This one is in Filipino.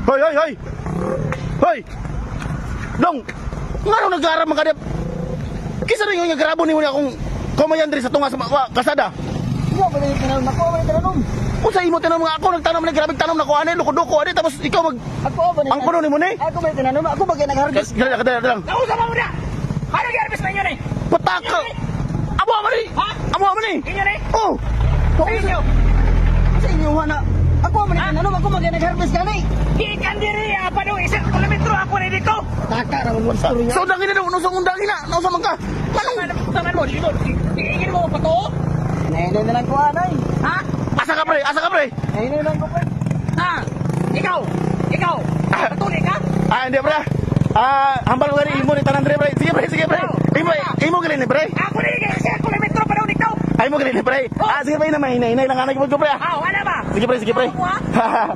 Hoy, hoy, hoy. Hoy. Dong. Ngano nag-aram man kadip? Kisa rin yung grabo ni mo akong kumayan diri sa tunga sa kasada. Iya ba ni tanom nako ba ni tanom? Kung sa imo tanom nga ako nagtanom ni grabe tanom nako ani lukod-loko ani tapos ikaw mag Ako ba ni? ang puno ni mo ni? Ako ba tanom? Ako ba nag-harvest? Kadang. Nausa mo muna! Ano i-harvest na inyo ni? Pataka. Amo man ni. Ha? Amo man ni. Inyo ni? Oh. Sa inyo! Sa inyo na. Ako ba ni tanom? Ako ba nag-harvest gani? Ikan diri, apa daw, 1 kilometro ako na dito! Taka ra mo story. So dangin na daw no sa undangin na. No sa man ka. Taman mo, dito! Iingin mo pa to? Nene na lang ko anay. Ha? Asa ka pre? Asa ka pre? Nene na lang ko. Ha? Ikaw! Ikaw! Patuloy ka? Hindi pre. Hambal mo gani imo ni tanan pre. Sige pre. Imo gani ni pre. Ako na 1 kilometro pa daw dito! Ay mo gani ni pre. Sige pre na mahinay lang ana gyud ko pre. Wala ba? Sige pre. Ano mo, ha?